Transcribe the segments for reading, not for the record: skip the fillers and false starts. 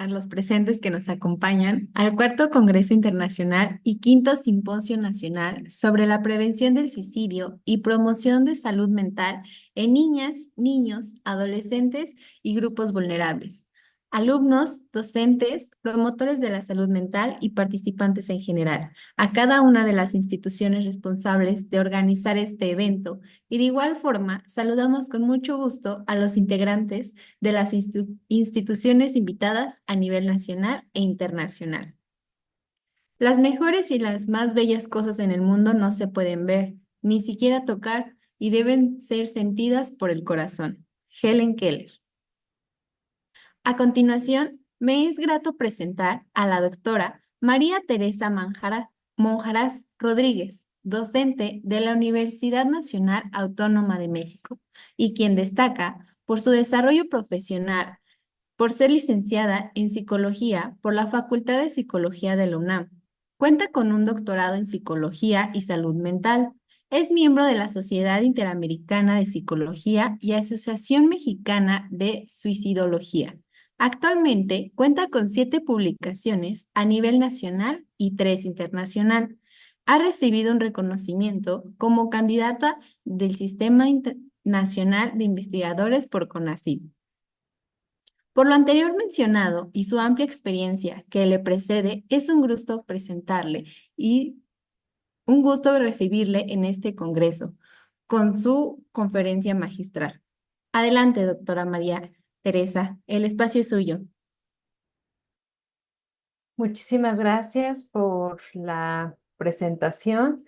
a los presentes que nos acompañan al cuarto Congreso Internacional y quinto Simposio Nacional sobre la prevención del suicidio y promoción de salud mental en niñas, niños, adolescentes y grupos vulnerables. Alumnos, docentes, promotores de la salud mental y participantes en general, a cada una de las instituciones responsables de organizar este evento y de igual forma saludamos con mucho gusto a los integrantes de las instituciones invitadas a nivel nacional e internacional. Las mejores y las más bellas cosas en el mundo no se pueden ver, ni siquiera tocar, y deben ser sentidas por el corazón. Helen Keller. A continuación, me es grato presentar a la doctora María Teresa Monjaraz Rodríguez, docente de la Universidad Nacional Autónoma de México, y quien destaca por su desarrollo profesional, por ser licenciada en Psicología por la Facultad de Psicología de la UNAM. Cuenta con un doctorado en Psicología y Salud Mental. Es miembro de la Sociedad Interamericana de Psicología y Asociación Mexicana de Suicidología. Actualmente cuenta con 7 publicaciones a nivel nacional y 3 internacional. Ha recibido un reconocimiento como candidata del Sistema Nacional de Investigadores por CONACYT. Por lo anterior mencionado y su amplia experiencia que le precede, es un gusto presentarle y un gusto recibirle en este congreso con su conferencia magistral. Adelante, doctora María Teresa, el espacio es suyo. Muchísimas gracias por la presentación.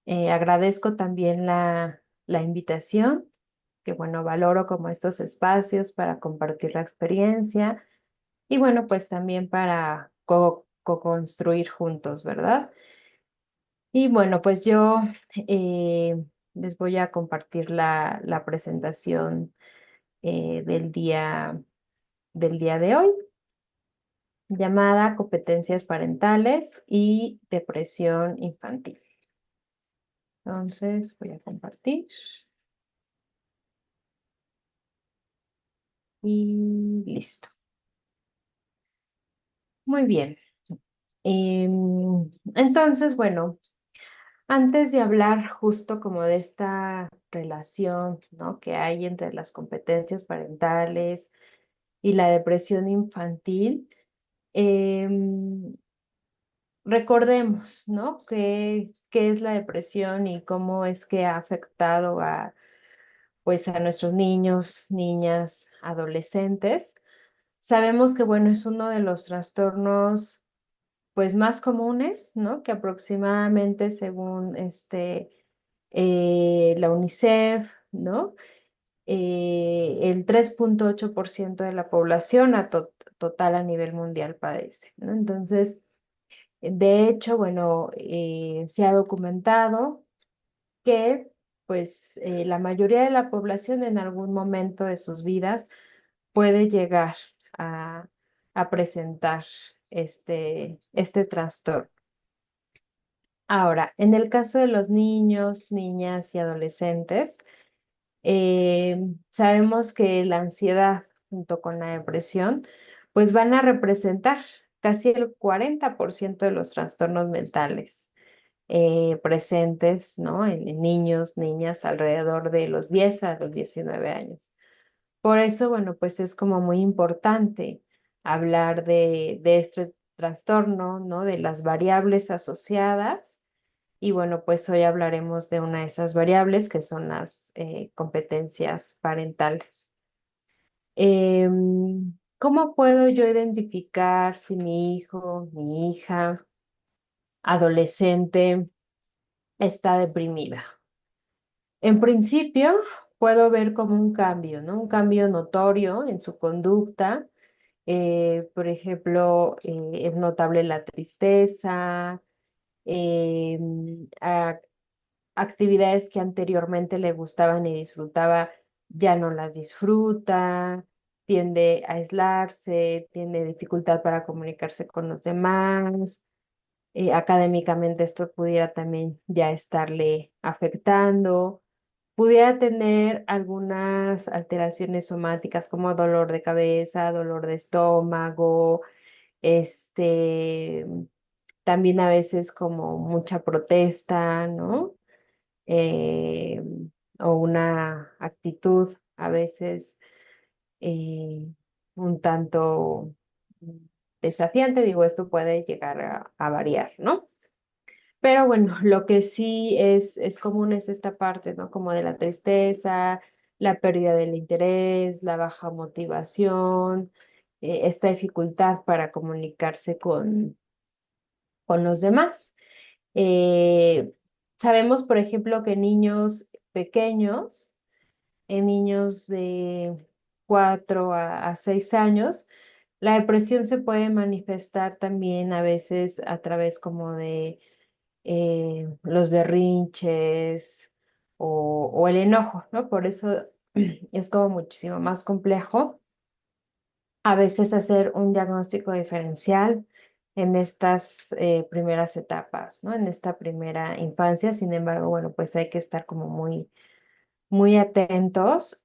Agradezco también la invitación, que bueno, valoro como estos espacios para compartir la experiencia y bueno, pues también para co-construir juntos, ¿verdad? Y bueno, pues yo eh, les voy a compartir la presentación del día de hoy, llamada Competencias Parentales y Depresión Infantil. Entonces, voy a compartir y listo. Muy bien. Entonces, bueno, antes de hablar justo como de esta relación, ¿no?, que hay entre las competencias parentales y la depresión infantil, em, recordemos, ¿no?, qué es la depresión y cómo es que ha afectado pues, a nuestros niños, niñas, adolescentes. Sabemos que, bueno, es uno de los trastornos, pues, más comunes, ¿no?, que aproximadamente, según la UNICEF, ¿no?, el 3,8% de la población total a nivel mundial padece, ¿no? Entonces, de hecho, bueno, se ha documentado que pues la mayoría de la población en algún momento de sus vidas puede llegar a, a presentar este trastorno. Ahora, en el caso de los niños, niñas y adolescentes, sabemos que la ansiedad junto con la depresión pues van a representar casi el 40% de los trastornos mentales presentes, ¿no?, en niños, niñas alrededor de los 10 a los 19 años. Por eso, bueno, pues es como muy importante hablar de este trastorno, ¿no?, de las variables asociadas. Y bueno, pues hoy hablaremos de una de esas variables que son las competencias parentales. ¿Cómo puedo yo identificar si mi hijo, mi hija, adolescente, está deprimida? En principio, puedo ver como un cambio, ¿no? Un cambio notorio en su conducta. Por ejemplo, es notable la tristeza, actividades que anteriormente le gustaban y disfrutaba, ya no las disfruta, tiende a aislarse, tiene dificultad para comunicarse con los demás. Académicamente esto pudiera también ya estarle afectando. pudiera tener algunas alteraciones somáticas como dolor de cabeza, dolor de estómago, este, también a veces como mucha protesta, ¿no? Eh, o una actitud a veces eh, un tanto desafiante, digo, esto puede llegar a variar, ¿no? Pero bueno, lo que sí es común es esta parte, ¿no? Como de la tristeza, la pérdida del interés, la baja motivación, esta dificultad para comunicarse con los demás. Eh, Sabemos, por ejemplo, que niños pequeños, en niños de 4 a 6 años, la depresión se puede manifestar también a veces a través como de los berrinches o el enojo, ¿no? Por eso es como muchísimo más complejo a veces hacer un diagnóstico diferencial en estas primeras etapas, ¿no? En esta primera infancia. Sin embargo, bueno, pues hay que estar como muy atentos.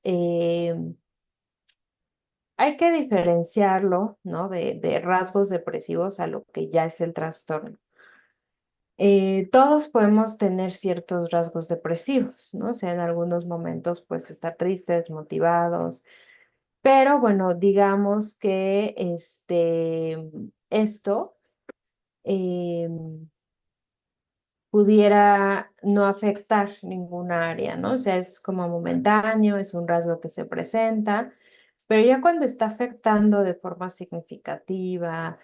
Hay que diferenciarlo, ¿no? De rasgos depresivos a lo que ya es el trastorno. Todos podemos tener ciertos rasgos depresivos, ¿no? O sea, en algunos momentos, pues, estar tristes, motivados, pero bueno, digamos que esto pudiera no afectar ninguna área, ¿no? O sea, es como momentáneo, es un rasgo que se presenta, pero ya cuando está afectando de forma significativa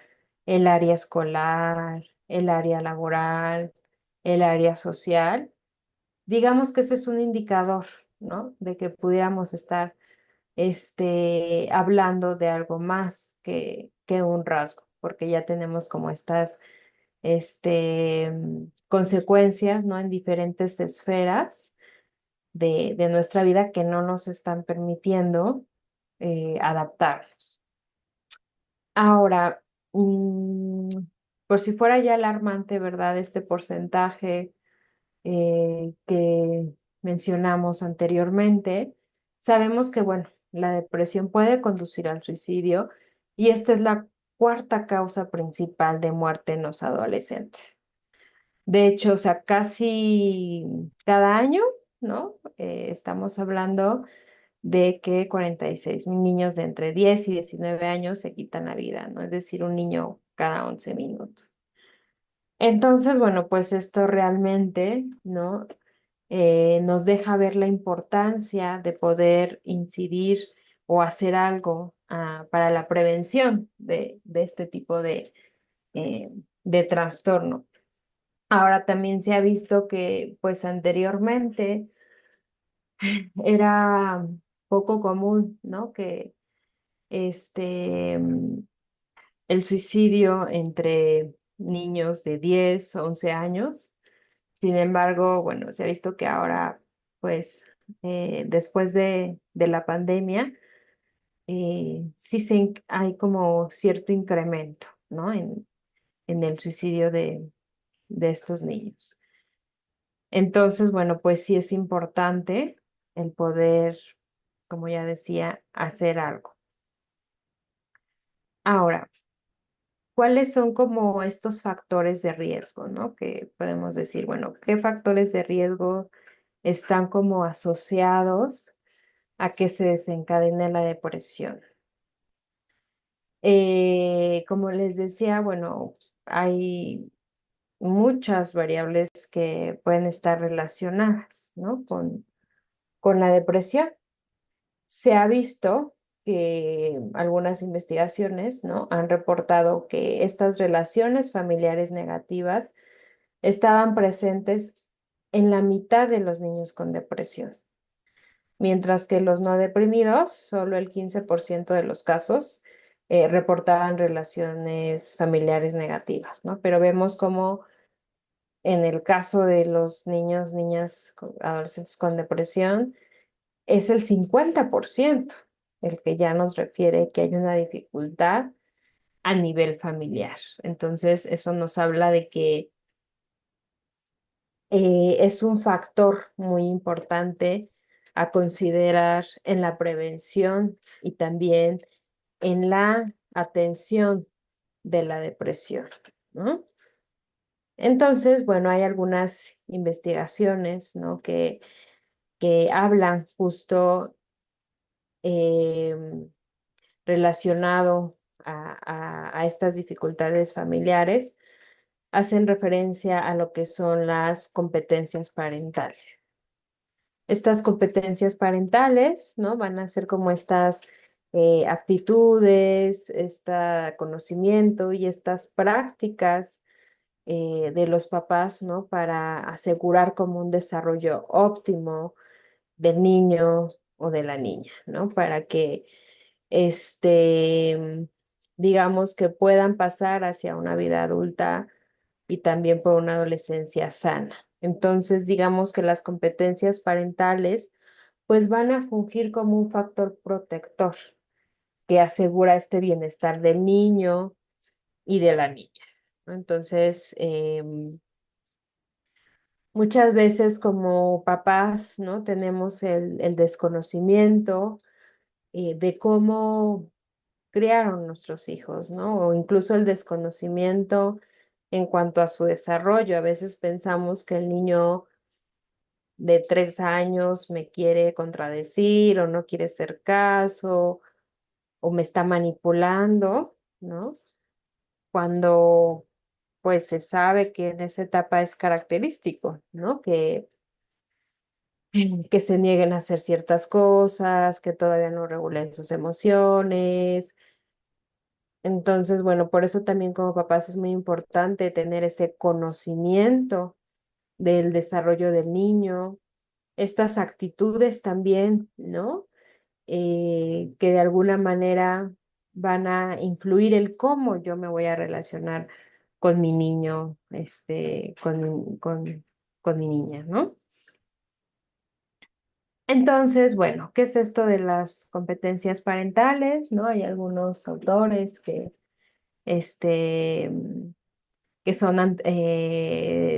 el área escolar, el área laboral, el área social, digamos que ese es un indicador, ¿no? De que pudiéramos estar hablando de algo más que un rasgo, porque ya tenemos como estas consecuencias, ¿no? En diferentes esferas de nuestra vida que no nos están permitiendo adaptarnos. Ahora, por si fuera ya alarmante, ¿verdad? Este porcentaje que mencionamos anteriormente, sabemos que, bueno, la depresión puede conducir al suicidio y esta es la cuarta causa principal de muerte en los adolescentes. De hecho, o sea, casi cada año, ¿no? Estamos hablando de que 46 niños de entre 10 y 19 años se quitan la vida, ¿no? Es decir, un niño cada 11 minutos. Entonces, bueno, pues esto realmente, ¿no? Nos deja ver la importancia de poder incidir o hacer algo para la prevención de este tipo de trastorno. Ahora también se ha visto que, pues anteriormente era poco común, ¿no? Que el suicidio entre niños de 10 11 años. Sin embargo, bueno, se ha visto que ahora, pues, después de la pandemia, sí hay como cierto incremento, ¿no? En el suicidio de estos niños. Entonces, bueno, pues sí es importante el poder, como ya decía, hacer algo. Ahora, ¿cuáles son como estos factores de riesgo, ¿no? Que podemos decir, bueno, ¿qué factores de riesgo están como asociados a que se desencadene la depresión? Como les decía, bueno, hay muchas variables que pueden estar relacionadas, ¿no? Con la depresión. Se ha visto que algunas investigaciones, ¿no? Han reportado que estas relaciones familiares negativas estaban presentes en la mitad de los niños con depresión, mientras que los no deprimidos, solo el 15% de los casos reportaban relaciones familiares negativas, ¿no? Pero vemos como en el caso de los niños, niñas, adolescentes con depresión, es el 50% el que ya nos refiere que hay una dificultad a nivel familiar. Entonces, eso nos habla de que es un factor muy importante a considerar en la prevención y también en la atención de la depresión, ¿no? Entonces, bueno, hay algunas investigaciones, ¿no? que hablan justo em, relacionado a estas dificultades familiares, hacen referencia a lo que son las competencias parentales. Estas competencias parentales, ¿no? Van a ser como estas actitudes, este conocimiento y estas prácticas de los papás, ¿no? Para asegurar como un desarrollo óptimo del niño o de la niña, ¿no? Para que, digamos, que puedan pasar hacia una vida adulta y también por una adolescencia sana. Entonces, digamos que las competencias parentales, pues van a fungir como un factor protector que asegura este bienestar del niño y de la niña, ¿no? Entonces, muchas veces como papás, ¿no? Tenemos el desconocimiento de cómo criaron nuestros hijos, ¿no? O incluso el desconocimiento en cuanto a su desarrollo. A veces pensamos que el niño de 3 años me quiere contradecir o no quiere hacer caso o me está manipulando, ¿no? Cuando pues se sabe que en esa etapa es característico, ¿no? Que se nieguen a hacer ciertas cosas, que todavía no regulen sus emociones. Entonces, bueno, por eso también como papás es muy importante tener ese conocimiento del desarrollo del niño, estas actitudes también, ¿no? Que de alguna manera van a influir el cómo yo me voy a relacionar con mi niño, con mi niña, ¿no? Entonces, bueno, ¿qué es esto de las competencias parentales? ¿No? Hay algunos autores este, que son,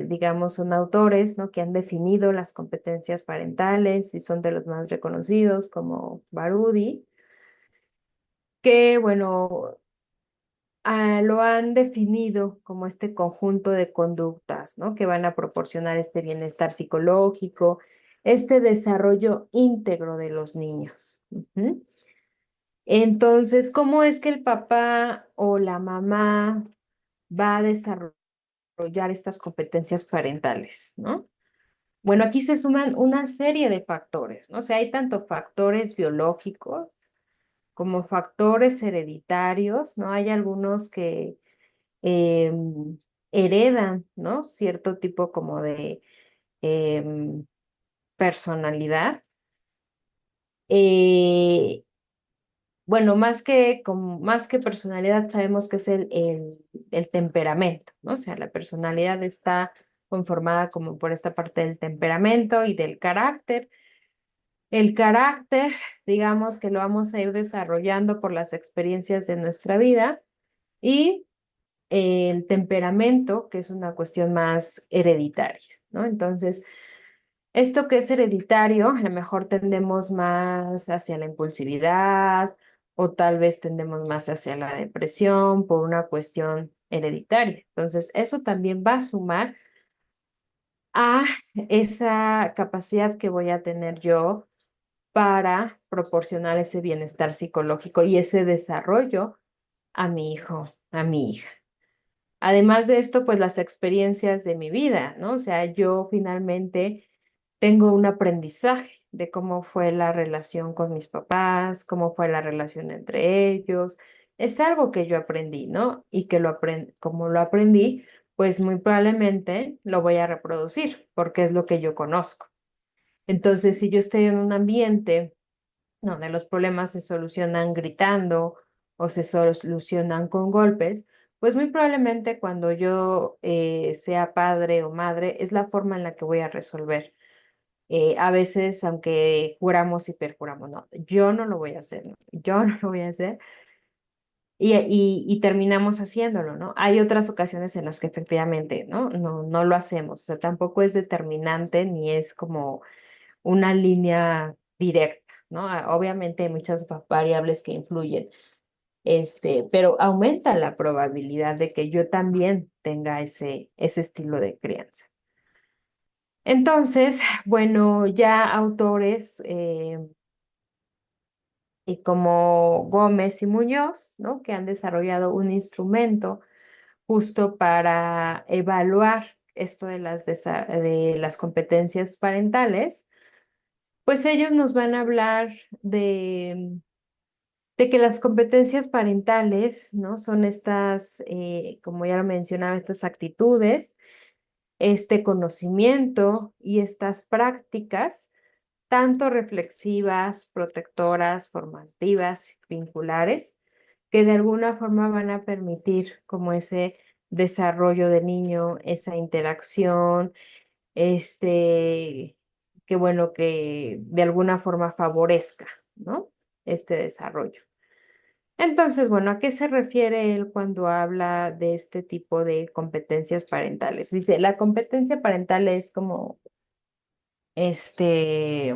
digamos, son autores, ¿no? Que han definido las competencias parentales y son de los más reconocidos, como Barudi, que, bueno, lo han definido como este conjunto de conductas, ¿no? Que van a proporcionar este bienestar psicológico, este desarrollo íntegro de los niños. Ujú. Entonces, ¿cómo es que el papá o la mamá va a desarrollar estas competencias parentales, ¿no? Bueno, aquí se suman una serie de factores, ¿no? O sea, hay tanto factores biológicos como factores hereditarios, ¿no? Hay algunos que heredan, ¿no? Cierto tipo como de em, personalidad. Eh, bueno, más que personalidad, sabemos que es el temperamento, ¿no? O sea, la personalidad está conformada como por esta parte del temperamento y del carácter. El carácter, digamos que lo vamos a ir desarrollando por las experiencias de nuestra vida y el temperamento, que es una cuestión más hereditaria, ¿no? Entonces, esto que es hereditario, a lo mejor tendemos más hacia la impulsividad o tal vez tendemos más hacia la depresión por una cuestión hereditaria. Entonces, eso también va a sumar a esa capacidad que voy a tener yo para proporcionar ese bienestar psicológico y ese desarrollo a mi hijo, a mi hija. Además de esto, pues las experiencias de mi vida, ¿no? O sea, yo finalmente tengo un aprendizaje de cómo fue la relación con mis papás, cómo fue la relación entre ellos. Es algo que yo aprendí, ¿no? Y que como lo aprendí, pues muy probablemente lo voy a reproducir porque es lo que yo conozco. Entonces, si yo estoy en un ambiente donde los problemas se solucionan gritando o se solucionan con golpes, pues muy probablemente cuando yo sea padre o madre es la forma en la que voy a resolver. A veces, aunque juramos y perjuramos, no, yo no lo voy a hacer, ¿no? Yo no lo voy a hacer. Y terminamos haciéndolo, ¿no? Hay otras ocasiones en las que efectivamente, ¿no? No lo hacemos. O sea, tampoco es determinante ni es como una línea directa, ¿no? Obviamente hay muchas variables que influyen, pero aumenta la probabilidad de que yo también tenga ese estilo de crianza. Entonces, bueno, ya autores y como Gómez y Muñoz, ¿no? Que han desarrollado un instrumento justo para evaluar esto de las competencias parentales, pues ellos nos van a hablar de que las competencias parentales, ¿no? Son estas, como ya lo mencionaba, estas actitudes, este conocimiento y estas prácticas, tanto reflexivas, protectoras, formativas, vinculares, que de alguna forma van a permitir como ese desarrollo del niño, esa interacción, que bueno, que de alguna forma favorezca, ¿no? Este desarrollo. Entonces, bueno, ¿a qué se refiere él cuando habla de este tipo de competencias parentales? Dice, la competencia parental es como, este,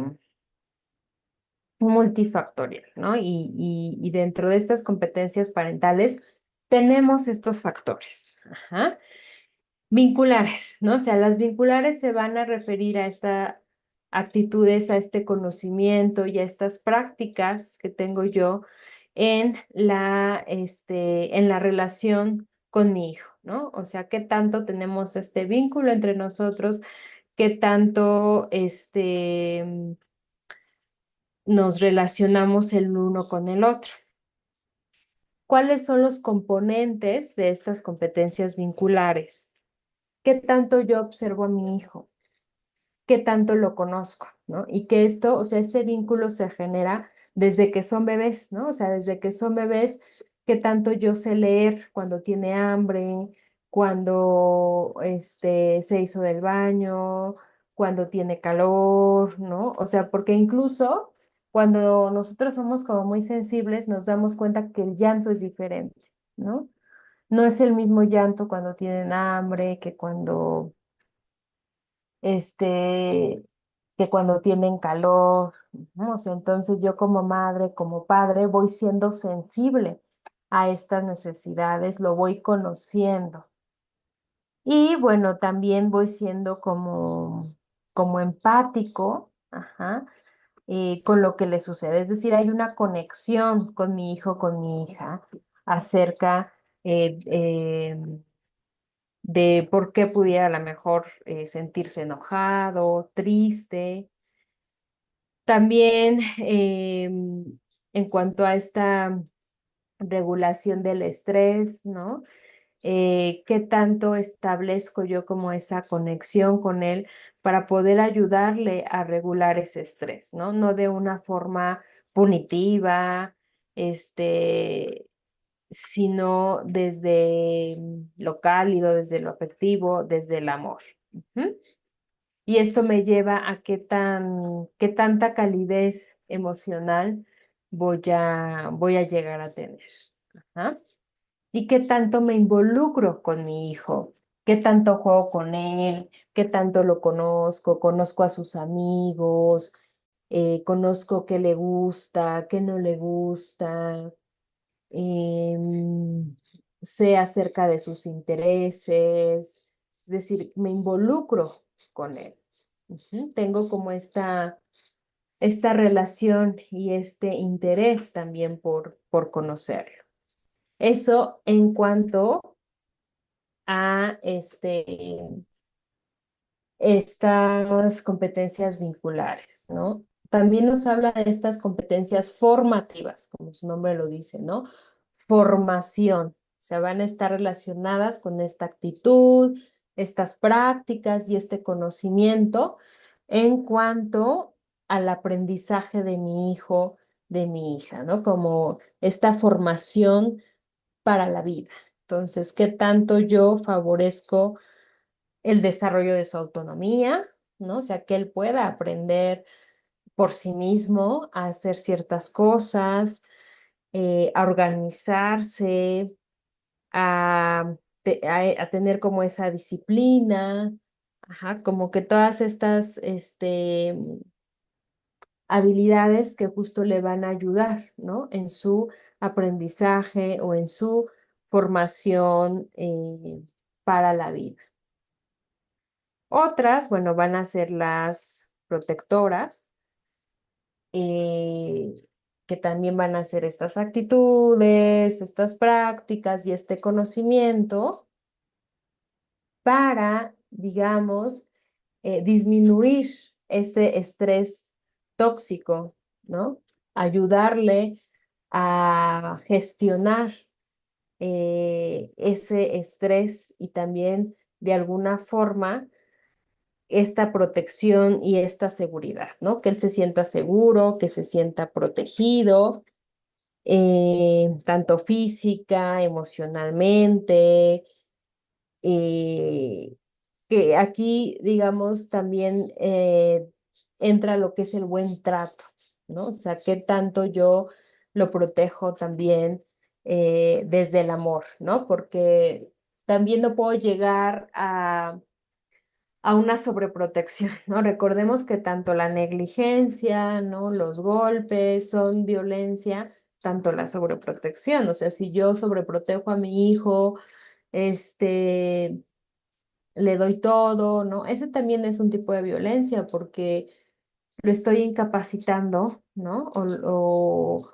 multifactorial, ¿no? Y dentro de estas competencias parentales tenemos estos factores. Ajá. Vinculares, ¿no? O sea, las vinculares se van a referir a estas actitudes, a este conocimiento y a estas prácticas que tengo yo en la relación con mi hijo, ¿no? O sea, qué tanto tenemos este vínculo entre nosotros, qué tanto nos relacionamos el uno con el otro. ¿Cuáles son los componentes de estas competencias vinculares? ¿Qué tanto yo observo a mi hijo? ¿Qué tanto lo conozco? ¿No? Y que esto, o sea, ese vínculo se genera desde que son bebés, ¿no? O sea, desde que son bebés, ¿qué tanto yo sé leer cuando tiene hambre, cuando se hizo del baño, cuando tiene calor, ¿no? O sea, porque incluso cuando nosotros somos como muy sensibles, nos damos cuenta que el llanto es diferente, ¿no? No es el mismo llanto cuando tienen hambre este, que cuando tienen calor, ¿no? O sea, entonces yo como madre, como padre, voy siendo sensible a estas necesidades, lo voy conociendo. Y bueno, también voy siendo como empático, ajá, con lo que le sucede. Es decir, hay una conexión con mi hijo, con mi hija, acerca eh, eh, de por qué pudiera a lo mejor sentirse enojado, triste. También en cuanto a esta regulación del estrés, ¿no? ¿Qué tanto establezco yo como esa conexión con él para poder ayudarle a regular ese estrés, ¿no? No de una forma punitiva, este, sino desde lo cálido, desde lo afectivo, desde el amor. Ujú. Y esto me lleva a qué tanta calidez emocional voy a llegar a tener. Ajá. Y qué tanto me involucro con mi hijo, qué tanto juego con él, qué tanto lo conozco, conozco a sus amigos, conozco qué le gusta, qué no le gusta, em, sé acerca de sus intereses, es decir, me involucro con él. Ujú. Tengo como esta relación y este interés también por conocerlo. Eso en cuanto a estas competencias vinculares, ¿no? También nos habla de estas competencias formativas, como su nombre lo dice, ¿no? Formación, o sea, van a estar relacionadas con esta actitud, estas prácticas y este conocimiento en cuanto al aprendizaje de mi hijo, de mi hija, ¿no? Como esta formación para la vida. Entonces, ¿qué tanto yo favorezco el desarrollo de su autonomía, ¿no? O sea, que él pueda aprender por sí mismo a hacer ciertas cosas, a organizarse, a tener como esa disciplina, ajá, como que todas estas habilidades que justo le van a ayudar, ¿no? En su aprendizaje o en su formación para la vida. Otras, bueno, van a ser las protectoras, eh, que también van a ser estas actitudes, estas prácticas y este conocimiento para, digamos, disminuir ese estrés tóxico, ¿no? Ayudarle a gestionar ese estrés y también de alguna forma esta protección y esta seguridad, ¿no? Que él se sienta seguro, que se sienta protegido, tanto física, emocionalmente, eh, que aquí, digamos, también entra lo que es el buen trato, ¿no? O sea, qué tanto yo lo protejo también desde el amor, ¿no? Porque también no puedo llegar a una sobreprotección, ¿no? Recordemos que tanto la negligencia, ¿no? Los golpes son violencia, tanto la sobreprotección, o sea, si yo sobreprotejo a mi hijo, este, le doy todo, ¿no? Ese también es un tipo de violencia porque lo estoy incapacitando, ¿no? O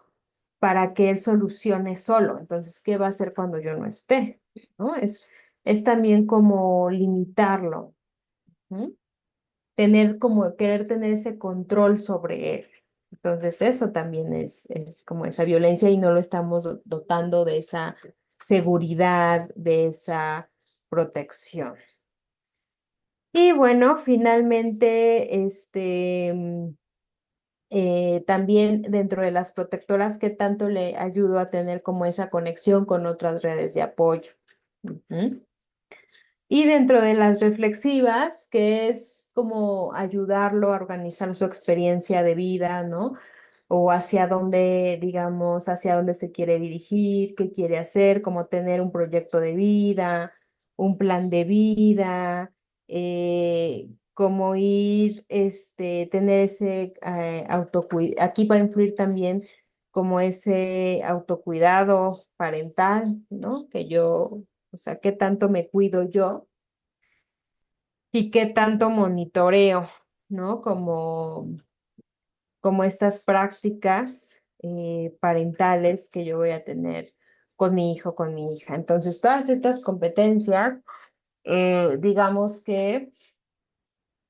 para que él solucione solo. Entonces, ¿qué va a hacer cuando yo no esté? ¿No? Es también como limitarlo, ¿no? Tener como, querer tener ese control sobre él. Entonces, eso también es como esa violencia y no lo estamos dotando de esa seguridad, de esa protección. Y bueno, finalmente, también dentro de las protectoras, ¿qué tanto le ayudo a tener como esa conexión con otras redes de apoyo? Ujú. Y dentro de las reflexivas, que es como ayudarlo a organizar su experiencia de vida, ¿no? O hacia dónde, digamos, hacia dónde se quiere dirigir, qué quiere hacer, como tener un proyecto de vida, un plan de vida, como ir, tener ese autocuidado. Aquí va a influir también como ese autocuidado parental, ¿no? Que yo, o sea, qué tanto me cuido yo y qué tanto monitoreo, ¿no? Como estas prácticas parentales que yo voy a tener con mi hijo, con mi hija. Entonces, todas estas competencias, digamos que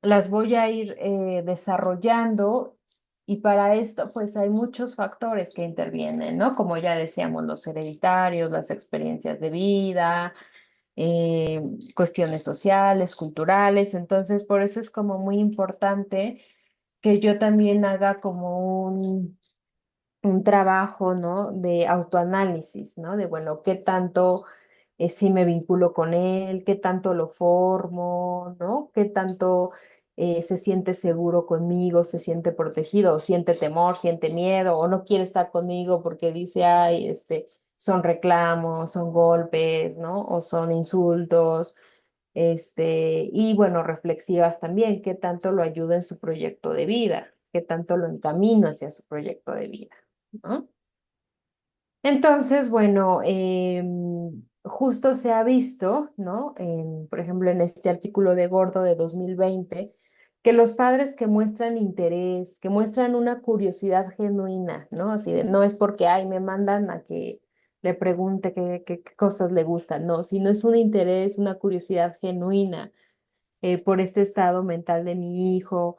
las voy a ir desarrollando y para esto, pues hay muchos factores que intervienen, ¿no? Como ya decíamos, los hereditarios, las experiencias de vida, eh, cuestiones sociales, culturales. Entonces, por eso es como muy importante que yo también haga como un trabajo, ¿no? De autoanálisis, ¿no? De, bueno, qué tanto sí me vinculo con él, qué tanto lo formo, ¿no? Qué tanto se siente seguro conmigo, se siente protegido, o siente temor, siente miedo, o no quiere estar conmigo porque dice, ay, son reclamos, son golpes, ¿no? O son insultos. Y bueno, reflexivas también, qué tanto lo ayuda en su proyecto de vida, qué tanto lo encamino hacia su proyecto de vida, ¿no? Entonces, bueno, justo se ha visto, ¿no? Por ejemplo, en este artículo de Gordo de 2020, que los padres que muestran interés, que muestran una curiosidad genuina, ¿no? Así de, no es porque, ay, me mandan a que le pregunte qué cosas le gustan, no, sino es un interés, una curiosidad genuina por este estado mental de mi hijo,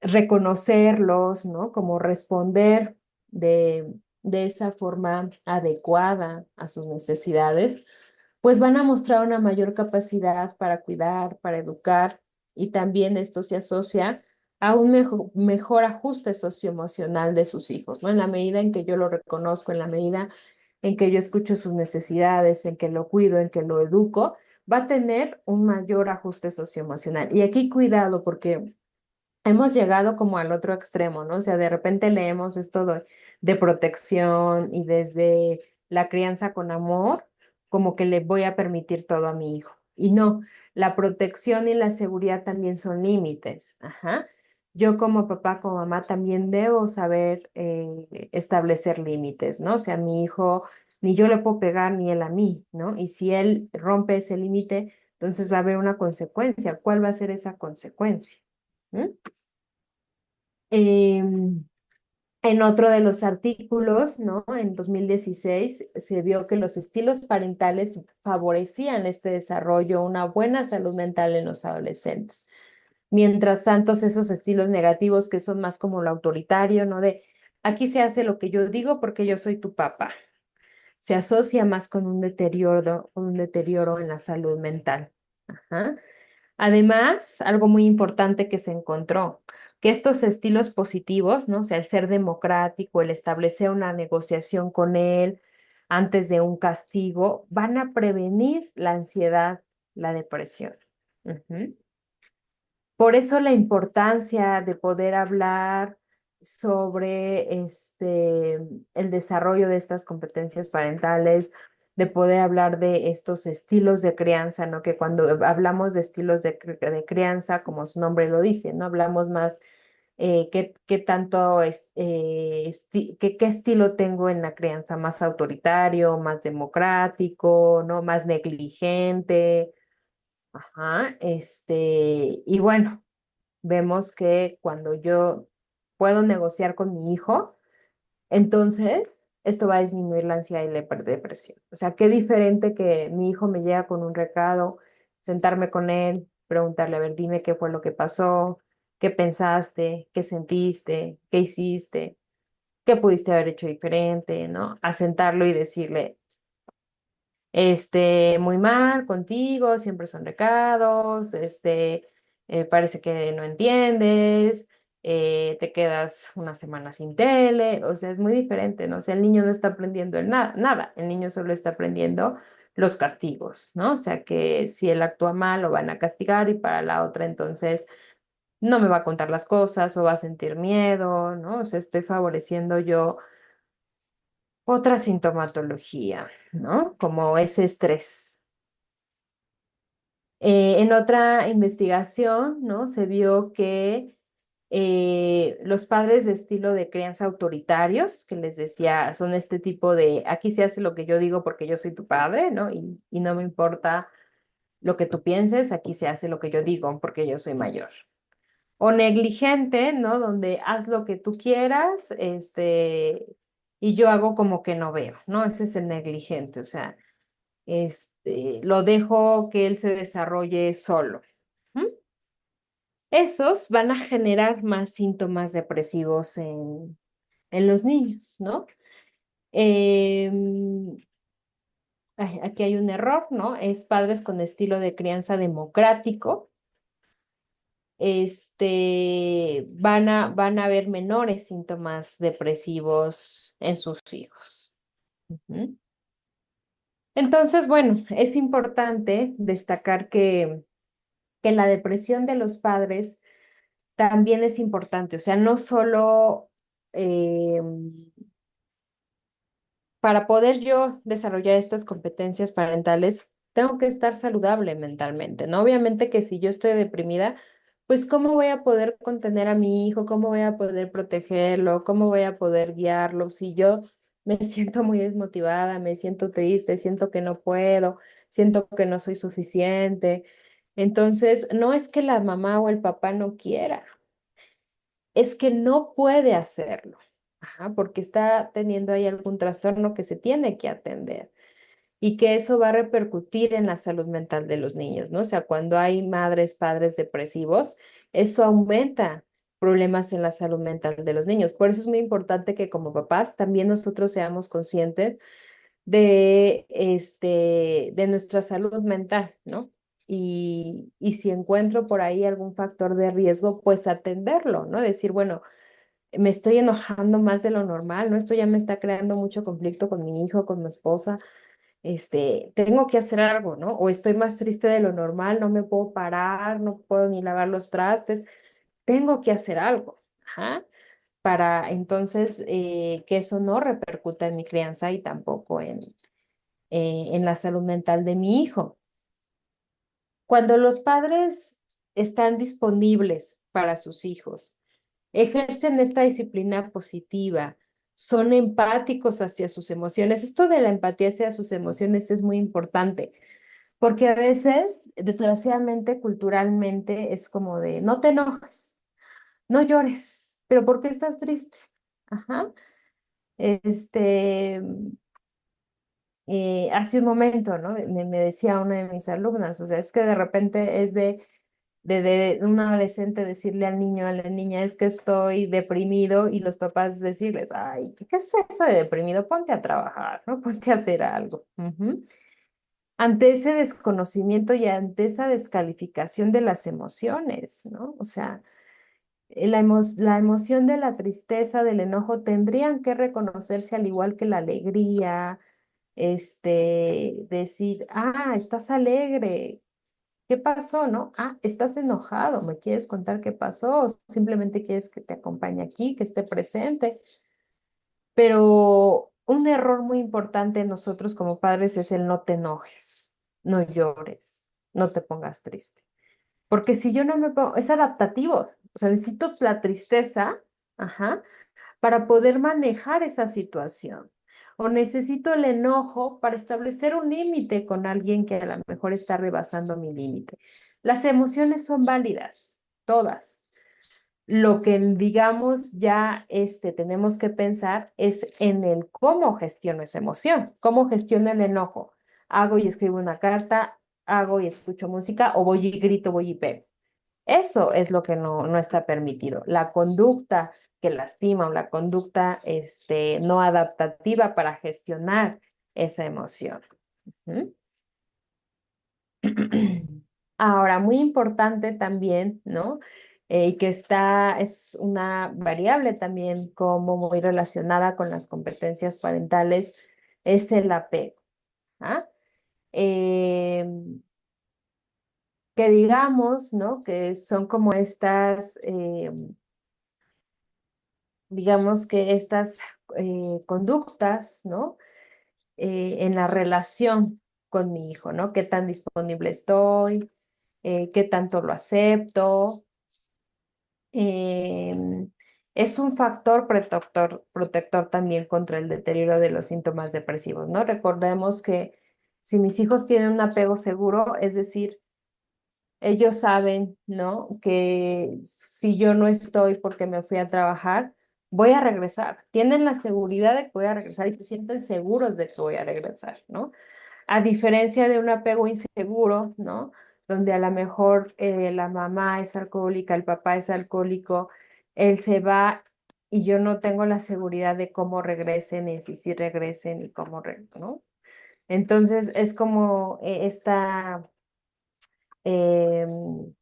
reconocerlos, ¿no? Como responder de esa forma adecuada a sus necesidades, pues van a mostrar una mayor capacidad para cuidar, para educar, y también esto se asocia a un mejor ajuste socioemocional de sus hijos, ¿no? En la medida en que yo lo reconozco, en la medida en que yo escucho sus necesidades, en que lo cuido, en que lo educo, va a tener un mayor ajuste socioemocional. Y aquí cuidado, porque hemos llegado como al otro extremo, ¿no? O sea, de repente leemos esto de protección y desde la crianza con amor, como que le voy a permitir todo a mi hijo. Y no, la protección y la seguridad también son límites. Ajá. yo como papá, como mamá, también debo saber establecer límites, ¿no? O sea, mi hijo, ni yo le puedo pegar ni él a mí, ¿no? Y si él rompe ese límite, entonces va a haber una consecuencia. ¿Cuál va a ser esa consecuencia? ¿Mm? Em, en otro de los artículos, ¿no? En 2016 se vio que los estilos parentales favorecían este desarrollo, una buena salud mental en los adolescentes. Mientras tanto, esos estilos negativos que son más como lo autoritario, ¿no? De aquí se hace lo que yo digo porque yo soy tu papá. Se asocia más con un deterioro en la salud mental. Ajá. Además, algo muy importante que se encontró, que estos estilos positivos, ¿no? O sea, el ser democrático, el establecer una negociación con él antes de un castigo, van a prevenir la ansiedad, la depresión. Ujú. Por eso la importancia de poder hablar sobre el desarrollo de estas competencias parentales, de poder hablar de estos estilos de crianza, ¿no? Que cuando hablamos de estilos de crianza, como su nombre lo dice, ¿no? Hablamos más qué tanto qué estilo tengo en la crianza, más autoritario, más democrático, ¿no? Más negligente. Ajá, y bueno, vemos que cuando yo puedo negociar con mi hijo, entonces esto va a disminuir la ansiedad y la depresión. O sea, qué diferente que mi hijo me llega con un recado, sentarme con él, preguntarle, a ver, dime qué fue lo que pasó, qué pensaste, qué sentiste, qué hiciste, qué pudiste haber hecho diferente, ¿no? A sentarlo y decirle, muy mal contigo, siempre son recados, parece que no entiendes, te quedas una semana sin tele, o sea, es muy diferente, ¿no? O sea, el niño no está aprendiendo nada, el niño solo está aprendiendo los castigos, ¿no? O sea, que si él actúa mal, lo van a castigar y para la otra, entonces, no me va a contar las cosas o va a sentir miedo, ¿no? O sea, estoy favoreciendo yo otra sintomatología, ¿no? Como ese estrés. En otra investigación, ¿no? Se vio que los padres de estilo de crianza autoritarios, que les decía, son este tipo de, aquí se hace lo que yo digo porque yo soy tu padre, ¿no? Y no me importa lo que tú pienses, aquí se hace lo que yo digo porque yo soy mayor. O negligente, ¿no? Donde haz lo que tú quieras, y yo hago como que no veo, ¿no? Ese es el negligente, o sea, lo dejo que él se desarrolle solo. ¿Mm? Esos van a generar más síntomas depresivos en los niños, ¿no? Em, Aquí hay un error, ¿no? Es padres con estilo de crianza democrático. Van a haber menores síntomas depresivos en sus hijos. Ujú. Entonces, bueno, es importante destacar que la depresión de los padres también es importante, o sea, no solo eh, para poder yo desarrollar estas competencias parentales, tengo que estar saludable mentalmente, ¿no? Obviamente que si yo estoy deprimida, pues ¿cómo voy a poder contener a mi hijo? ¿Cómo voy a poder protegerlo? ¿Cómo voy a poder guiarlo? Si yo me siento muy desmotivada, me siento triste, siento que no puedo, siento que no soy suficiente. Entonces, no es que la mamá o el papá no quiera, es que no puede hacerlo, ajá, porque está teniendo ahí algún trastorno que se tiene que atender y que eso va a repercutir en la salud mental de los niños, ¿no? O sea, cuando hay madres, padres depresivos, eso aumenta problemas en la salud mental de los niños. Por eso es muy importante que como papás también nosotros seamos conscientes de nuestra salud mental, ¿no? Y si encuentro por ahí algún factor de riesgo, pues atenderlo, ¿no? Decir, bueno, me estoy enojando más de lo normal, ¿no? Esto ya me está creando mucho conflicto con mi hijo, con mi esposa, tengo que hacer algo, ¿no? O estoy más triste de lo normal, no me puedo parar, no puedo ni lavar los trastes, tengo que hacer algo, ajá, para entonces que eso no repercuta en mi crianza y tampoco en la salud mental de mi hijo. Cuando los padres están disponibles para sus hijos, ejercen esta disciplina positiva, son empáticos hacia sus emociones. Esto de la empatía hacia sus emociones es muy importante, porque a veces, desgraciadamente, culturalmente, es como de, no te enojes, no llores, pero ¿por qué estás triste? Ajá. Este, hace un momento, ¿no? Me decía una de mis alumnas, o sea, es que de repente es de un adolescente decirle al niño, a la niña, es que estoy deprimido y los papás decirles, ay, ¿qué es eso de deprimido? Ponte a trabajar, ¿no? Ponte a hacer algo. Ujú. Ante ese desconocimiento y ante esa descalificación de las emociones, ¿no? O sea, la emoción de la tristeza, del enojo, tendrían que reconocerse al igual que la alegría, decir, ah, estás alegre, ¿qué pasó, no? Ah, estás enojado, ¿me quieres contar qué pasó? ¿O simplemente quieres que te acompañe aquí, que esté presente? Pero un error muy importante en nosotros como padres es el no te enojes, no llores, no te pongas triste. Porque si yo no me pongo, es adaptativo, o sea, necesito la tristeza, ajá, para poder manejar esa situación. O necesito el enojo para establecer un límite con alguien que a lo mejor está rebasando mi límite. Las emociones son válidas, todas. Lo que digamos ya tenemos que pensar es en el cómo gestiono esa emoción, cómo gestiono el enojo. Hago y escribo una carta, hago y escucho música o voy y grito, voy y pego. Eso es lo que no está permitido. La conducta que lastima o la conducta no adaptativa para gestionar esa emoción. ¿Mm? Ahora, muy importante también, ¿no? Y que es una variable también como muy relacionada con las competencias parentales, es el apego. ¿Ah? Que digamos, ¿no? Que son como digamos que estas conductas, ¿no? En la relación con mi hijo, ¿no? ¿Qué tan disponible estoy? ¿Qué tanto lo acepto? Em, es un factor protector también contra el deterioro de los síntomas depresivos, ¿no? Recordemos que si mis hijos tienen un apego seguro, es decir, ellos saben, ¿no? Que si yo no estoy porque me fui a trabajar, voy a regresar. Tienen la seguridad de que voy a regresar y se sienten seguros de que voy a regresar, ¿no? A diferencia de un apego inseguro, ¿no? Donde a lo mejor la mamá es alcohólica, el papá es alcohólico, él se va y yo no tengo la seguridad de cómo regresen y si sí regresen y cómo, ¿no? Entonces es como em,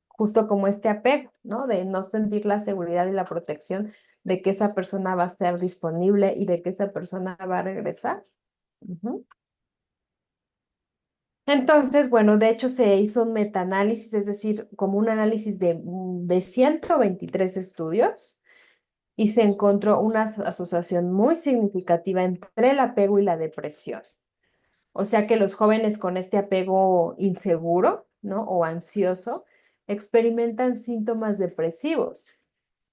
justo como este apego, ¿no? De no sentir la seguridad y la protección de que esa persona va a estar disponible y de que esa persona va a regresar. Ujú. Entonces, bueno, de hecho se hizo un metaanálisis, es decir, como un análisis de 123 estudios y se encontró una asociación muy significativa entre el apego y la depresión. O sea que los jóvenes con este apego inseguro, ¿no? O ansioso, experimentan síntomas depresivos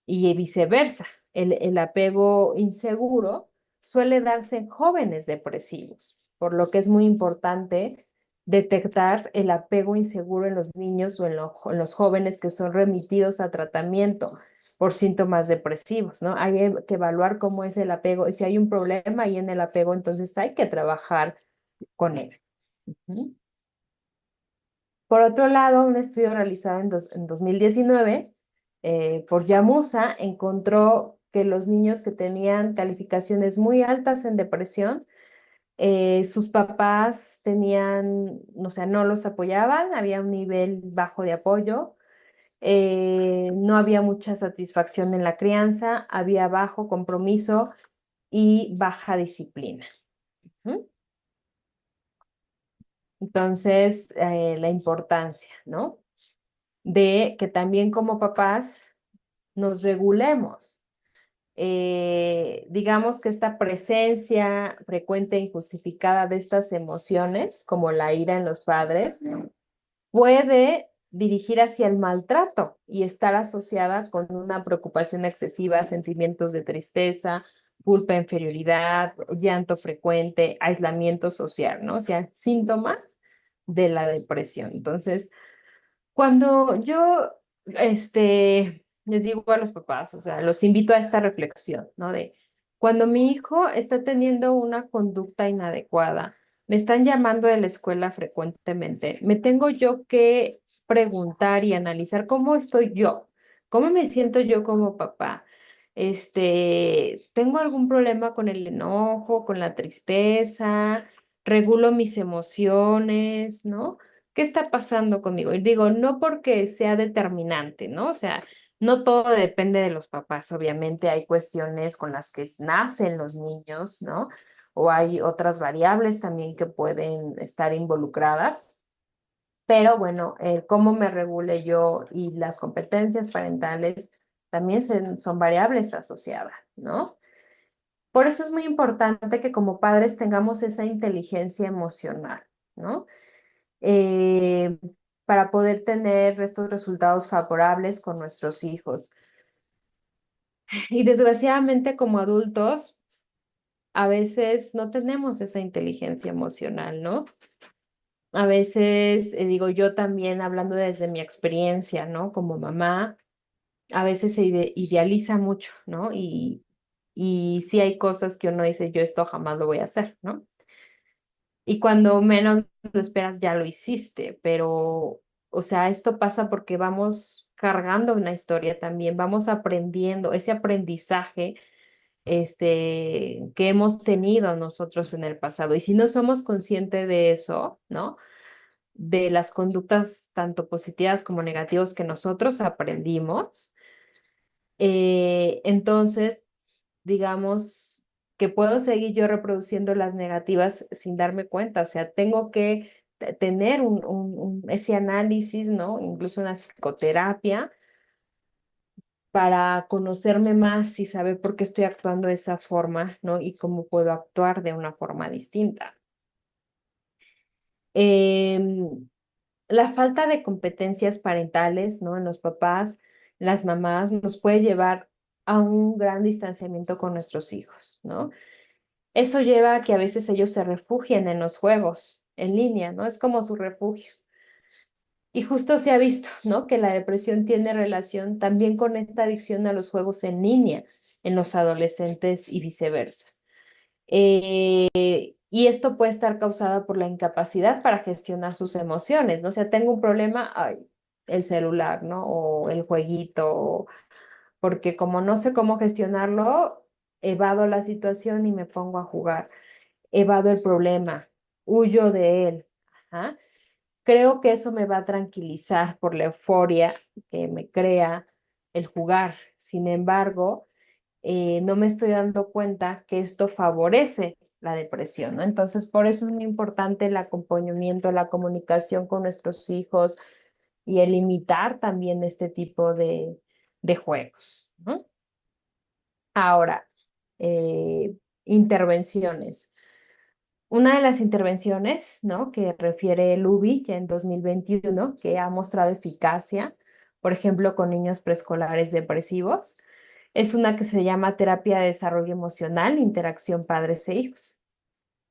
y viceversa. El apego inseguro suele darse en jóvenes depresivos, por lo que es muy importante detectar el apego inseguro en los niños o en los jóvenes que son remitidos a tratamiento por síntomas depresivos, ¿no? Hay que evaluar cómo es el apego y si hay un problema ahí en el apego, entonces hay que trabajar con él. Ujú. Por otro lado, un estudio realizado en 2019 por Yamusa encontró que los niños que tenían calificaciones muy altas en depresión, sus papás tenían, o sea, no los apoyaban, había un nivel bajo de apoyo, no había mucha satisfacción en la crianza, había bajo compromiso y baja disciplina. ¿Mm? Entonces, la importancia, ¿no? De que también como papás nos regulemos. Digamos que esta presencia frecuente e injustificada de estas emociones, como la ira en los padres, puede dirigir hacia el maltrato y estar asociada con una preocupación excesiva, sentimientos de tristeza, culpa, inferioridad, llanto frecuente, aislamiento social, ¿no? O sea, síntomas de la depresión. Entonces, cuando yo, les digo a los papás, o sea, los invito a esta reflexión, ¿no? De cuando mi hijo está teniendo una conducta inadecuada, me están llamando de la escuela frecuentemente, me tengo yo que preguntar y analizar cómo estoy yo, cómo me siento yo como papá. ¿Tengo algún problema con el enojo, con la tristeza? ¿Regulo mis emociones, no? ¿Qué está pasando conmigo? Y digo, no porque sea determinante, ¿no? O sea, no todo depende de los papás, obviamente hay cuestiones con las que nacen los niños, ¿no? O hay otras variables también que pueden estar involucradas. Pero bueno, cómo me regule yo y las competencias parentales también son variables asociadas, ¿no? Por eso es muy importante que como padres tengamos esa inteligencia emocional, ¿no? eh, para poder tener estos resultados favorables con nuestros hijos. Y desgraciadamente como adultos, a veces no tenemos esa inteligencia emocional, ¿no? A veces, digo yo también hablando desde mi experiencia, ¿no? Como mamá, a veces se idealiza mucho, ¿no? Y sí hay cosas que uno dice, yo esto jamás lo voy a hacer, ¿no? Y cuando menos lo esperas, ya lo hiciste, pero, o sea, esto pasa porque vamos cargando una historia también, vamos aprendiendo ese aprendizaje, que hemos tenido nosotros en el pasado. Y si no somos conscientes de eso, ¿no? De las conductas tanto positivas como negativas que nosotros aprendimos, entonces digamos, que puedo seguir yo reproduciendo las negativas sin darme cuenta. O sea, tengo que tener ese análisis, ¿no? Incluso una psicoterapia para conocerme más y saber por qué estoy actuando de esa forma, ¿no? Y cómo puedo actuar de una forma distinta. Em, la falta de competencias parentales, ¿no? En los papás, las mamás, nos puede llevar a un gran distanciamiento con nuestros hijos, ¿no? Eso lleva a que a veces ellos se refugien en los juegos en línea, ¿no? Es como su refugio. Y justo se ha visto, ¿no? Que la depresión tiene relación también con esta adicción a los juegos en línea en los adolescentes y viceversa. Y esto puede estar causado por la incapacidad para gestionar sus emociones, ¿no? O sea, tengo un problema, ay, el celular, ¿no? O el jueguito, porque como no sé cómo gestionarlo, evado la situación y me pongo a jugar, evado el problema, huyo de él. Ajá. Creo que eso me va a tranquilizar por la euforia que me crea el jugar. Sin embargo, no me estoy dando cuenta que esto favorece la depresión, ¿no? Entonces, por eso es muy importante el acompañamiento, la comunicación con nuestros hijos y el limitar también este tipo de juegos, ¿no? Ahora, intervenciones. Una de las intervenciones, ¿no? Que refiere el UBI ya en 2021, que ha mostrado eficacia, por ejemplo, con niños preescolares depresivos, es una que se llama terapia de desarrollo emocional, interacción padres e hijos.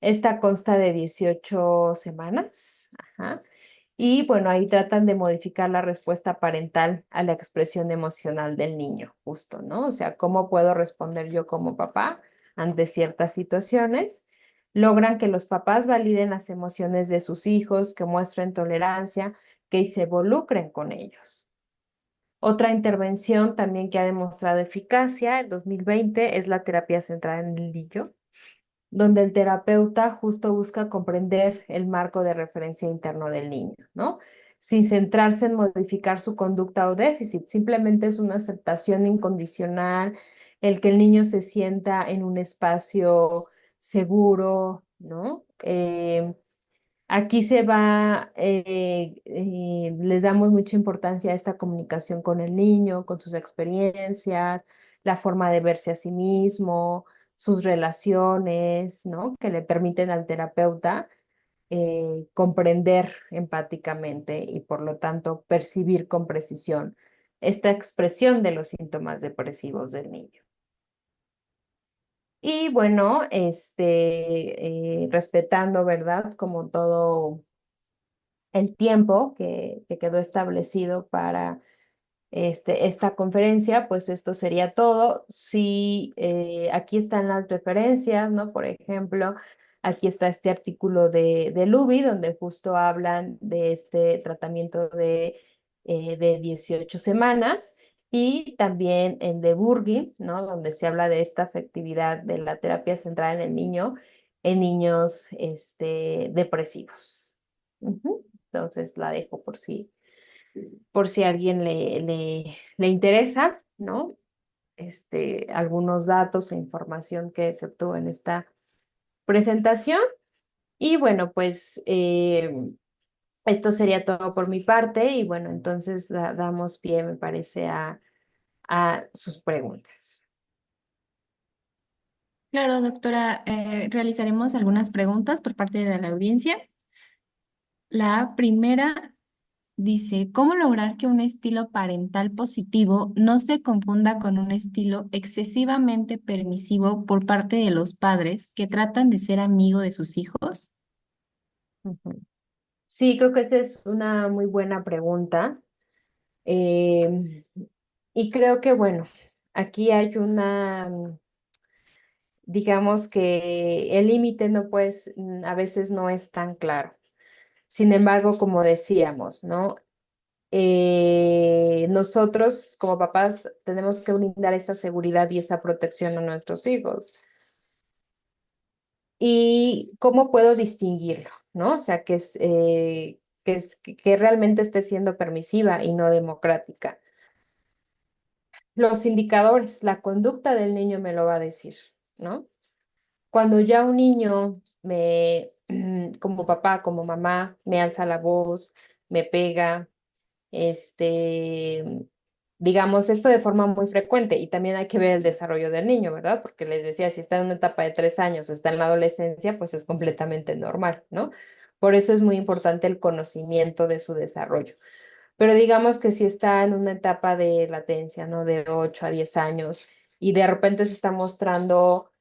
Esta consta de 18 semanas. Ajá. Y bueno, ahí tratan de modificar la respuesta parental a la expresión emocional del niño, justo, ¿no? O sea, ¿cómo puedo responder yo como papá ante ciertas situaciones? Logran que los papás validen las emociones de sus hijos, que muestren tolerancia, que se involucren con ellos. Otra intervención también que ha demostrado eficacia en 2020 es la terapia centrada en el niño, donde el terapeuta justo busca comprender el marco de referencia interno del niño, ¿no? Sin centrarse en modificar su conducta o déficit, simplemente es una aceptación incondicional, el que el niño se sienta en un espacio seguro, ¿no? Aquí se va, le damos mucha importancia a esta comunicación con el niño, con sus experiencias, la forma de verse a sí mismo, sus relaciones, ¿no? Que le permiten al terapeuta comprender empáticamente y por lo tanto percibir con precisión esta expresión de los síntomas depresivos del niño. Y bueno, respetando, ¿verdad? Como todo el tiempo que quedó establecido para esta conferencia, pues esto sería todo. Si aquí están las referencias, ¿no? Por ejemplo, aquí está este artículo de Luby, donde justo hablan de este tratamiento de 18 semanas, y también el de Burgi, ¿no? Donde se habla de esta afectividad de la terapia centrada en el niño, en niños depresivos. Ujú. Entonces la dejo por si a alguien le interesa, ¿no? Algunos datos e información que se obtuvo en esta presentación. Y bueno, pues esto sería todo por mi parte y bueno, entonces damos pie, me parece, a sus preguntas. Claro, doctora, realizaremos algunas preguntas por parte de la audiencia. La primera dice, ¿cómo lograr que un estilo parental positivo no se confunda con un estilo excesivamente permisivo por parte de los padres que tratan de ser amigo de sus hijos? Ujú. Sí, creo que esa es una muy buena pregunta. Eh, y creo que, bueno, aquí hay digamos que el límite no pues a veces no es tan claro. Sin embargo, como decíamos, ¿no? Nosotros como papás tenemos que brindar esa seguridad y esa protección a nuestros hijos. ¿Y cómo puedo distinguirlo? ¿No? O sea, que realmente esté siendo permisiva y no democrática. Los indicadores, la conducta del niño me lo va a decir, ¿no? Cuando ya un niño como papá, como mamá, me alza la voz, me pega, este, digamos, esto de forma muy frecuente y también hay que ver el desarrollo del niño, ¿verdad? Porque les decía, si está en una etapa de 3 años o está en la adolescencia, pues es completamente normal, ¿no? Por eso es muy importante el conocimiento de su desarrollo. Pero digamos que si está en una etapa de latencia, ¿no? De 8 a 10 años y de repente se está mostrando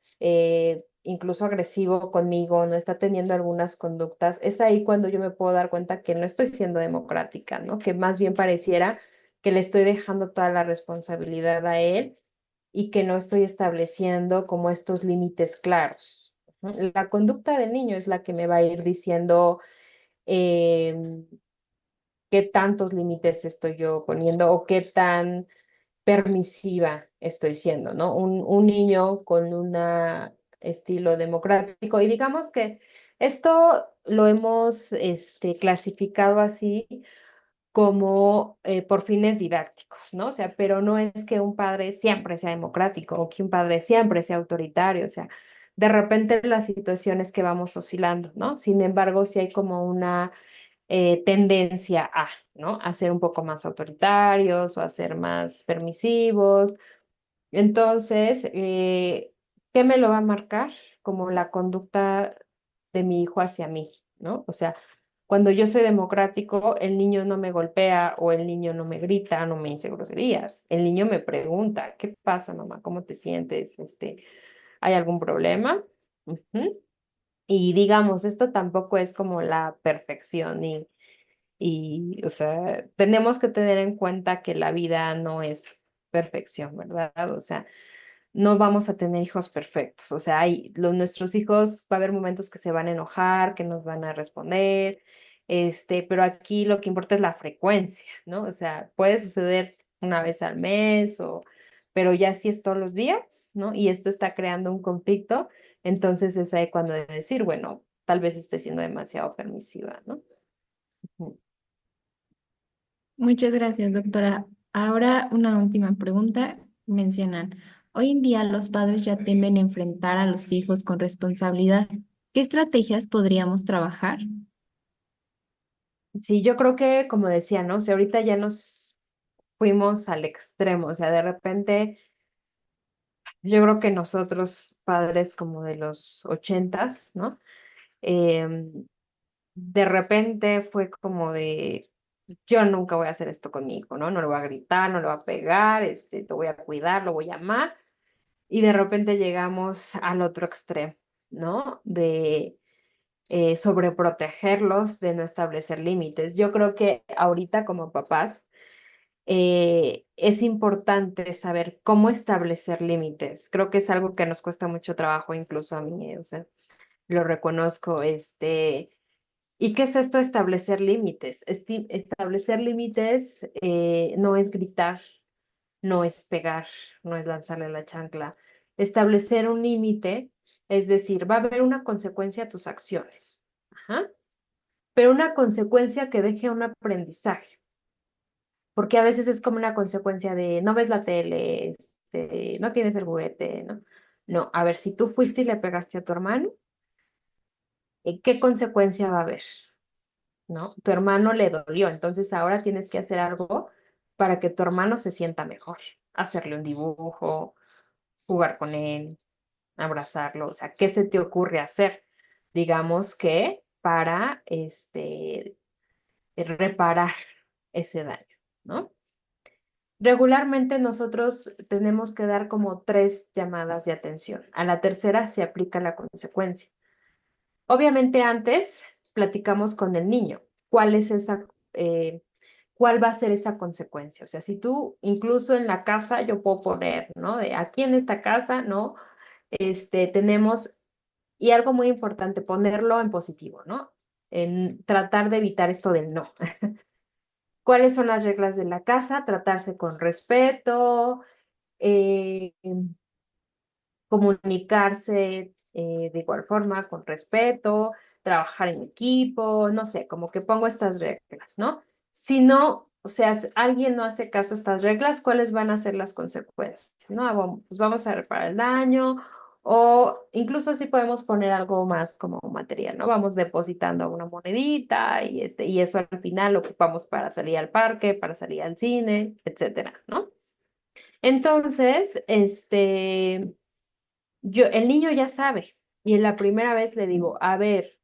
incluso agresivo conmigo, no está teniendo algunas conductas, es ahí cuando yo me puedo dar cuenta que no estoy siendo democrática, ¿no? Que más bien pareciera que le estoy dejando toda la responsabilidad a él y que no estoy estableciendo como estos límites claros. Ujú. La conducta del niño es la que me va a ir diciendo em, qué tantos límites estoy yo poniendo o qué tan permisiva estoy siendo, ¿no? Un niño con un estilo democrático y digamos que esto lo hemos clasificado así como por fines didácticos, ¿no? O sea, pero no es que un padre siempre sea democrático o que un padre siempre sea autoritario, o sea, de repente las situaciones que vamos oscilando, ¿no? Sin embargo, sí hay como una tendencia ¿no? A ser un poco más autoritarios o a ser más permisivos. Entonces, ¿qué me lo va a marcar? Como la conducta de mi hijo hacia mí, ¿no? O sea, cuando yo soy democrático, el niño no me golpea o el niño no me grita, no me dice groserías. El niño me pregunta, ¿qué pasa, mamá? ¿Cómo te sientes? ¿Hay algún problema? Ujú. Y digamos, esto tampoco es como la perfección o sea, tenemos que tener en cuenta que la vida no es perfección, ¿verdad? O sea, no vamos a tener hijos perfectos. O sea, nuestros hijos va a haber momentos que se van a enojar, que nos van a responder, pero aquí lo que importa es la frecuencia, ¿no? O sea, puede suceder una vez al mes pero ya si es todos los días, ¿no? Y esto está creando un conflicto, entonces es ahí cuando debe decir, bueno, tal vez estoy siendo demasiado permisiva, ¿no? Ujú. Muchas gracias, doctora. Ahora una última pregunta. Mencionan, hoy en día los padres ya temen enfrentar a los hijos con responsabilidad. ¿Qué estrategias podríamos trabajar? Sí, yo creo que, como decía, ¿no? O sea, ahorita ya nos fuimos al extremo, o sea, de repente, yo creo que nosotros, padres como de los 80s, ¿no? de repente fue como de, yo nunca voy a hacer esto con mi hijo, ¿no? No le voy a gritar, no le voy a pegar, lo voy a cuidar, lo voy a amar. Y de repente llegamos al otro extremo, ¿no? De sobreprotegerlos, de no establecer límites. Yo creo que ahorita como papás es importante saber cómo establecer límites. Creo que es algo que nos cuesta mucho trabajo, incluso a mí, o sea, lo reconozco, ¿y qué es esto de establecer límites? Establecer límites no es gritar, no es pegar, no es lanzarle la chancla. Establecer un límite es decir, va a haber una consecuencia a tus acciones, ajá, pero una consecuencia que deje un aprendizaje, porque a veces es como una consecuencia de no ves la tele, no tienes el juguete, ¿no? No, a ver, si tú fuiste y le pegaste a tu hermano, ¿qué consecuencia va a haber? ¿No? Tu hermano le dolió, entonces ahora tienes que hacer algo para que tu hermano se sienta mejor. Hacerle un dibujo, jugar con él, abrazarlo, o sea, ¿qué se te ocurre hacer? Digamos que para reparar ese daño, ¿no? Regularmente nosotros tenemos que dar como 3 llamadas de atención. A la tercera se aplica la consecuencia. Obviamente antes platicamos con el niño. ¿Cuál es cuál va a ser esa consecuencia? O sea, si tú incluso en la casa yo puedo poner, ¿no? De aquí en esta casa, ¿no? Tenemos, y algo muy importante, ponerlo en positivo, ¿no? En tratar de evitar esto del no. ¿Cuáles son las reglas de la casa? Tratarse con respeto, eh, comunicarse de igual forma, con respeto, trabajar en equipo, no sé, como que pongo estas reglas, ¿no? Si no, o sea, si alguien no hace caso a estas reglas, ¿cuáles van a ser las consecuencias? ¿No? Pues vamos a reparar el daño o incluso si podemos poner algo más como material, ¿no? Vamos depositando una monedita y eso al final lo ocupamos para salir al parque, para salir al cine, etcétera, ¿no? Entonces, el niño ya sabe, y en la primera vez le digo, a ver,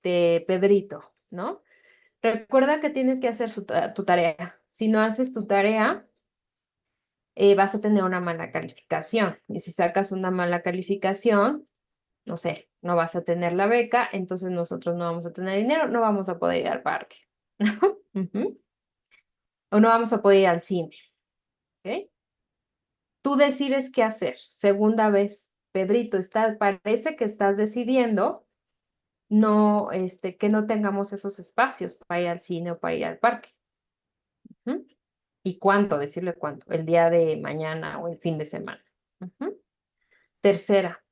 Pedrito, ¿no? Recuerda que tienes que hacer tu tarea. Si no haces tu tarea, vas a tener una mala calificación. Y si sacas una mala calificación, no sé, no vas a tener la beca, entonces nosotros no vamos a tener dinero, no vamos a poder ir al parque, ¿no? Ujú. O no vamos a poder ir al cine, ¿ok? Tú decides qué hacer. Segunda vez, Pedrito, parece que estás decidiendo no, que no tengamos esos espacios para ir al cine o para ir al parque. Ujú. ¿Y cuánto? Decirle cuánto. El día de mañana o el fin de semana. Ujú. Tercera,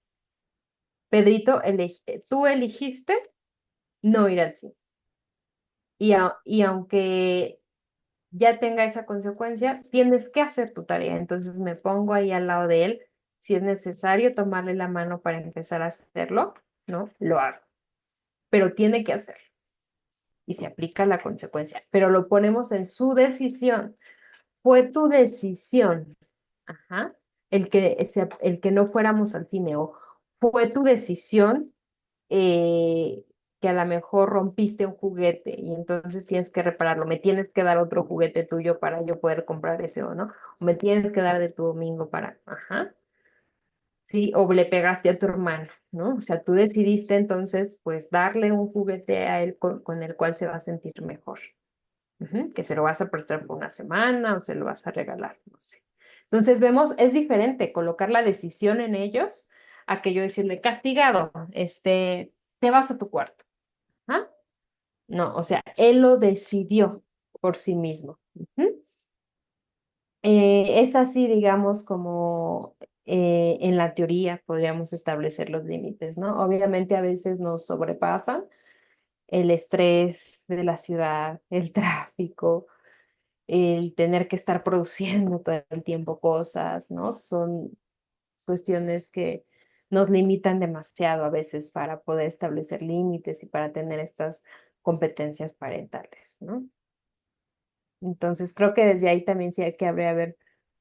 Pedrito, tú elegiste no ir al cine. Y aunque ya tenga esa consecuencia, tienes que hacer tu tarea. Entonces me pongo ahí al lado de él. Si es necesario tomarle la mano para empezar a hacerlo, ¿no? Lo hago. Pero tiene que hacerlo. Y se aplica la consecuencia. Pero lo ponemos en su decisión. Fue tu decisión, ajá, el que no fuéramos al cine, o fue tu decisión que a lo mejor rompiste un juguete y entonces tienes que repararlo, me tienes que dar otro juguete tuyo para yo poder comprar ese o no, o me tienes que dar de tu domingo para, ajá, sí, o le pegaste a tu hermano, ¿no? O sea, tú decidiste entonces pues darle un juguete a él con el cual se va a sentir mejor. Ujú, que se lo vas a prestar por una semana o se lo vas a regalar, no sé. Entonces vemos, es diferente colocar la decisión en ellos a que yo decirle, castigado, te vas a tu cuarto. ¿Ah? No, o sea, él lo decidió por sí mismo. Ujú. Es así, digamos, como en la teoría podríamos establecer los límites, ¿no? Obviamente a veces nos sobrepasan el estrés de la ciudad, el tráfico, el tener que estar produciendo todo el tiempo cosas, ¿no? Son cuestiones que nos limitan demasiado a veces para poder establecer límites y para tener estas competencias parentales, ¿no? Entonces creo que desde ahí también sí hay que habría haber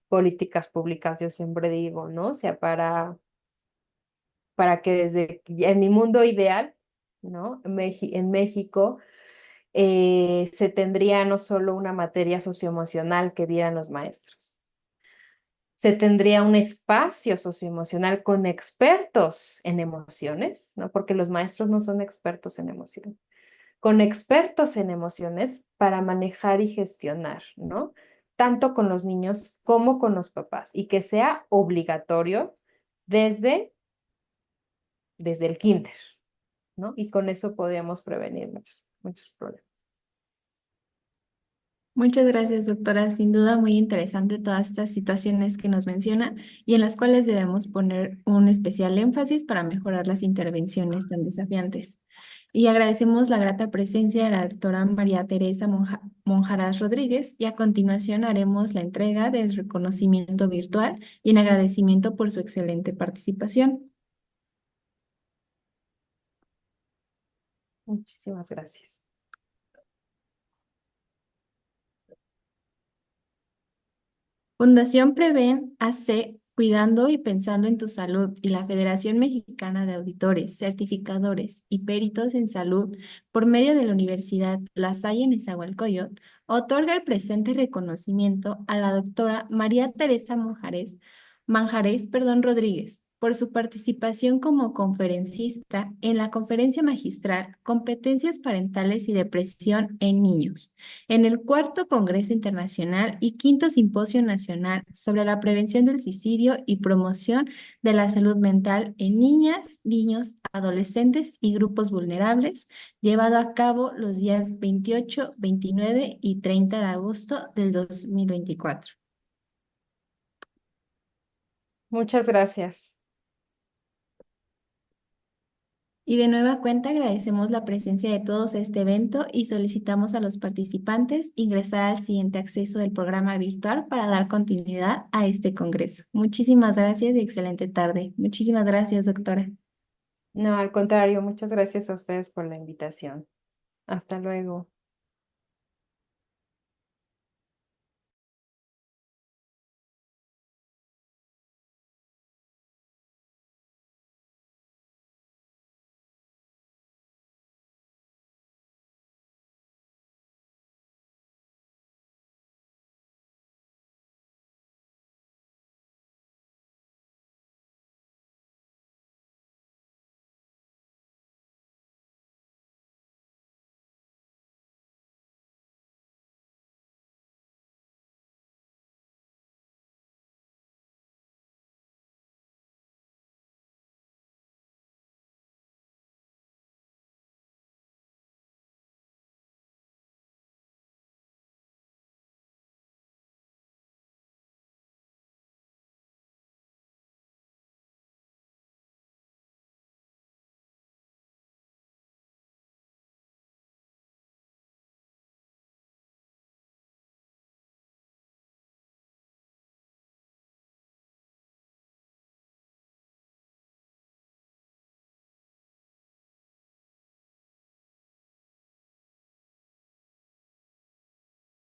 políticas públicas, yo siempre digo, ¿no? O sea, para que en mi mundo ideal ¿no? En México se tendría no solo una materia socioemocional que dieran los maestros, se tendría un espacio socioemocional con expertos en emociones, ¿no? Porque los maestros no son expertos en emociones, con expertos en emociones para manejar y gestionar, ¿no? Tanto con los niños como con los papás, y que sea obligatorio desde, desde el kinder, ¿no? Y con eso podríamos prevenir muchos problemas. Muchas gracias, doctora. Sin duda muy interesante todas estas situaciones que nos menciona y en las cuales debemos poner un especial énfasis para mejorar las intervenciones tan desafiantes. Y agradecemos la grata presencia de la doctora María Teresa Monjaras Rodríguez y a continuación haremos la entrega del reconocimiento virtual y en agradecimiento por su excelente participación. Muchísimas gracias. Fundación Preven AC, cuidando y pensando en tu salud, y la Federación Mexicana de Auditores, Certificadores y Peritos en Salud, por medio de la Universidad La Salle en Nezahualcóyotl, otorga el presente reconocimiento a la doctora María Teresa Rodríguez por su participación como conferencista en la conferencia magistral Competencias Parentales y Depresión en Niños en el cuarto Congreso Internacional y quinto Simposio Nacional sobre la prevención del suicidio y promoción de la salud mental en niñas, niños, adolescentes y grupos vulnerables, llevado a cabo los días 28, 29 y 30 de agosto del 2024. Muchas gracias. Y de nueva cuenta agradecemos la presencia de todos a este evento y solicitamos a los participantes ingresar al siguiente acceso del programa virtual para dar continuidad a este congreso. Muchísimas gracias y excelente tarde. Muchísimas gracias, doctora. No, al contrario, muchas gracias a ustedes por la invitación. Hasta luego.